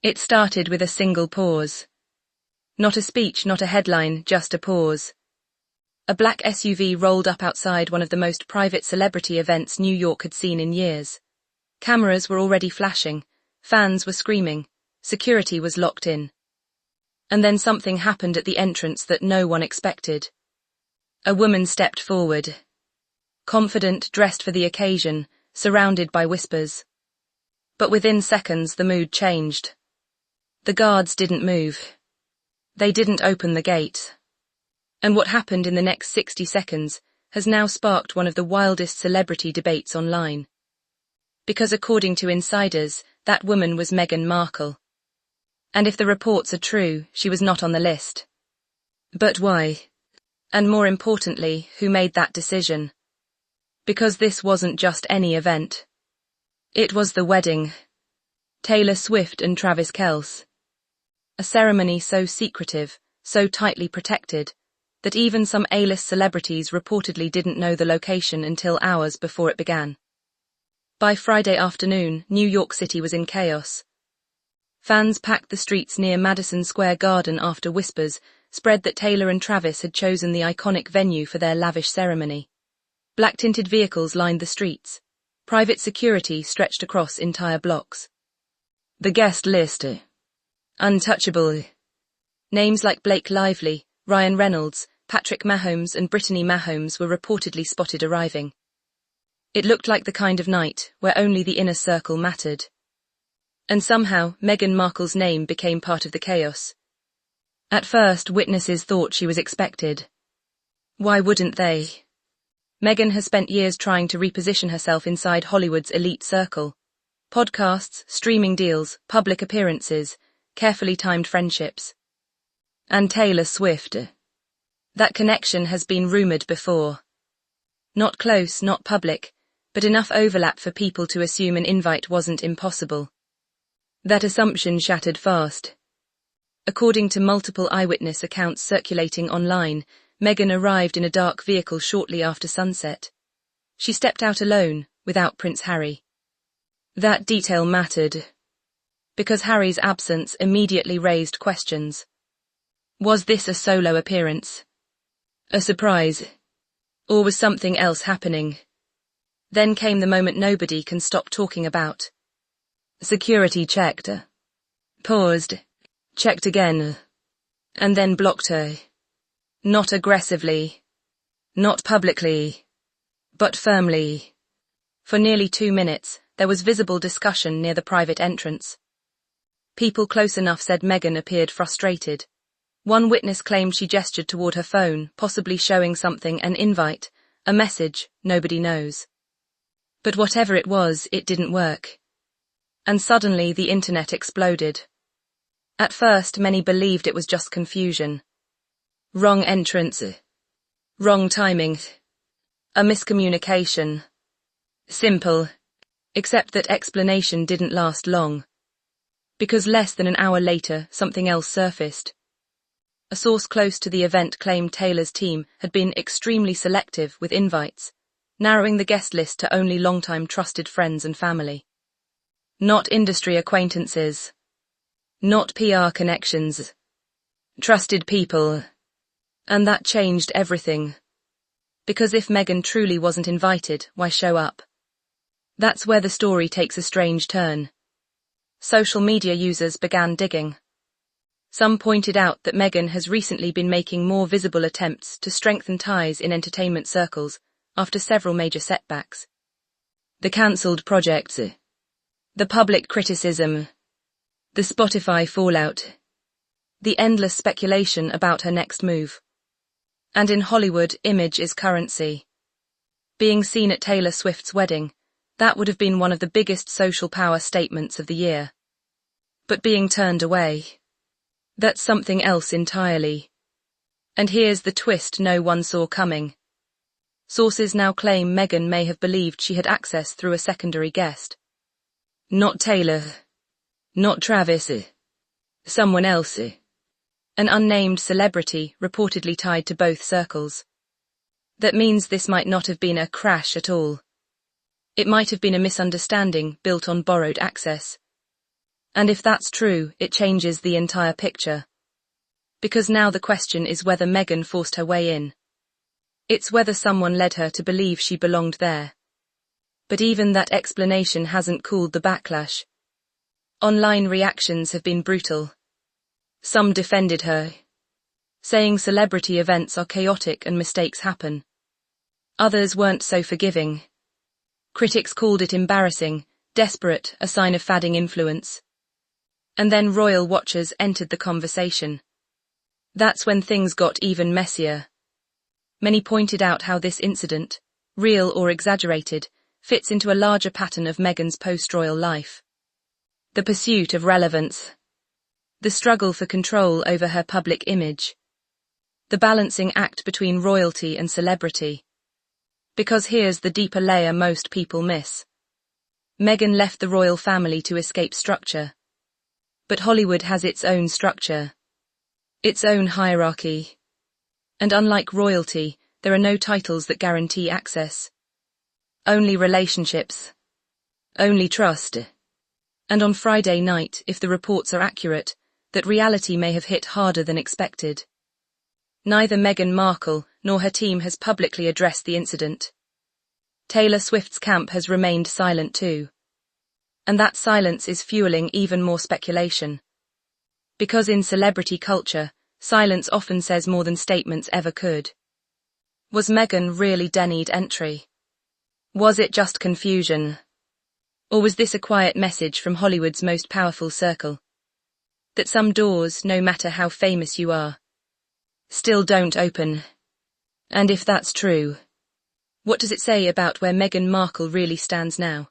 It started with a single pause. Not a speech, not a headline, just a pause. A black SUV rolled up outside one of the most private celebrity events New York had seen in years. Cameras were already flashing, fans were screaming, security was locked in. And then something happened at the entrance that no one expected. A woman stepped forward. Confident, dressed for the occasion, surrounded by whispers. But within seconds the mood changed. The guards didn't move. They didn't open the gate. And what happened in the next 60 seconds has now sparked one of the wildest celebrity debates online. Because according to insiders, that woman was Meghan Markle. And if the reports are true, she was not on the list. But why? And more importantly, who made that decision? Because this wasn't just any event. It was the wedding. Taylor Swift and Travis Kelce. A ceremony so secretive, so tightly protected, that even some A-list celebrities reportedly didn't know the location until hours before it began. By Friday afternoon, New York City was in chaos. Fans packed the streets near Madison Square Garden after whispers spread that Taylor and Travis had chosen the iconic venue for their lavish ceremony. Black-tinted vehicles lined the streets. Private security stretched across entire blocks. The guest list. Untouchable. Names like Blake Lively, Ryan Reynolds, Patrick Mahomes and Brittany Mahomes were reportedly spotted arriving. It looked like the kind of night where only the inner circle mattered. And somehow, Meghan Markle's name became part of the chaos. At first, witnesses thought she was expected. Why wouldn't they? Meghan has spent years trying to reposition herself inside Hollywood's elite circle. Podcasts, streaming deals, public appearances, carefully timed friendships. And Taylor Swift. That connection has been rumored before. Not close, not public, but enough overlap for people to assume an invite wasn't impossible. That assumption shattered fast. According to multiple eyewitness accounts circulating online, Meghan arrived in a dark vehicle shortly after sunset. She stepped out alone, without Prince Harry. That detail mattered, because Harry's absence immediately raised questions. Was this a solo appearance? A surprise? Or was something else happening? Then came the moment nobody can stop talking about. Security checked. Paused. Checked again. And then blocked her. Not aggressively. Not publicly. But firmly. For nearly 2 minutes, there was visible discussion near the private entrance. People close enough said Meghan appeared frustrated. One witness claimed she gestured toward her phone, possibly showing something, an invite, a message, nobody knows. But whatever it was, it didn't work. And suddenly the internet exploded. At first, many believed it was just confusion. Wrong entrance. Wrong timing. A miscommunication. Simple. Except that explanation didn't last long. Because less than an hour later, something else surfaced. A source close to the event claimed Taylor's team had been extremely selective with invites, narrowing the guest list to only longtime trusted friends and family. Not industry acquaintances. Not PR connections. Trusted people. And that changed everything. Because if Meghan truly wasn't invited, why show up? That's where the story takes a strange turn. Social media users began digging. Some pointed out that Meghan has recently been making more visible attempts to strengthen ties in entertainment circles after several major setbacks. The cancelled projects. The public criticism. The Spotify fallout. The endless speculation about her next move. And in Hollywood, image is currency. Being seen at Taylor Swift's wedding, that would have been one of the biggest social power statements of the year. But being turned away. That's something else entirely. And here's the twist no one saw coming. Sources now claim Meghan may have believed she had access through a secondary guest. Not Taylor. Not Travis. Someone else. An unnamed celebrity reportedly tied to both circles. That means this might not have been a crash at all. It might have been a misunderstanding built on borrowed access. And if that's true, it changes the entire picture. Because now the question is whether Meghan forced her way in. It's whether someone led her to believe she belonged there. But even that explanation hasn't cooled the backlash. Online reactions have been brutal. Some defended her, saying celebrity events are chaotic and mistakes happen. Others weren't so forgiving. Critics called it embarrassing, desperate, a sign of fading influence. And then royal watchers entered the conversation. That's when things got even messier. Many pointed out how this incident, real or exaggerated, fits into a larger pattern of Meghan's post-royal life. The pursuit of relevance. The struggle for control over her public image. The balancing act between royalty and celebrity. Because here's the deeper layer most people miss. Meghan left the royal family to escape structure. But Hollywood has its own structure. Its own hierarchy. And unlike royalty, there are no titles that guarantee access. Only relationships. Only trust. And on Friday night, if the reports are accurate, that reality may have hit harder than expected. Neither Meghan Markle nor her team has publicly addressed the incident. Taylor Swift's camp has remained silent too. And that silence is fueling even more speculation. Because in celebrity culture, silence often says more than statements ever could. Was Meghan really denied entry? Was it just confusion? Or was this a quiet message from Hollywood's most powerful circle? That some doors, no matter how famous you are, still don't open. And if that's true, what does it say about where Meghan Markle really stands now?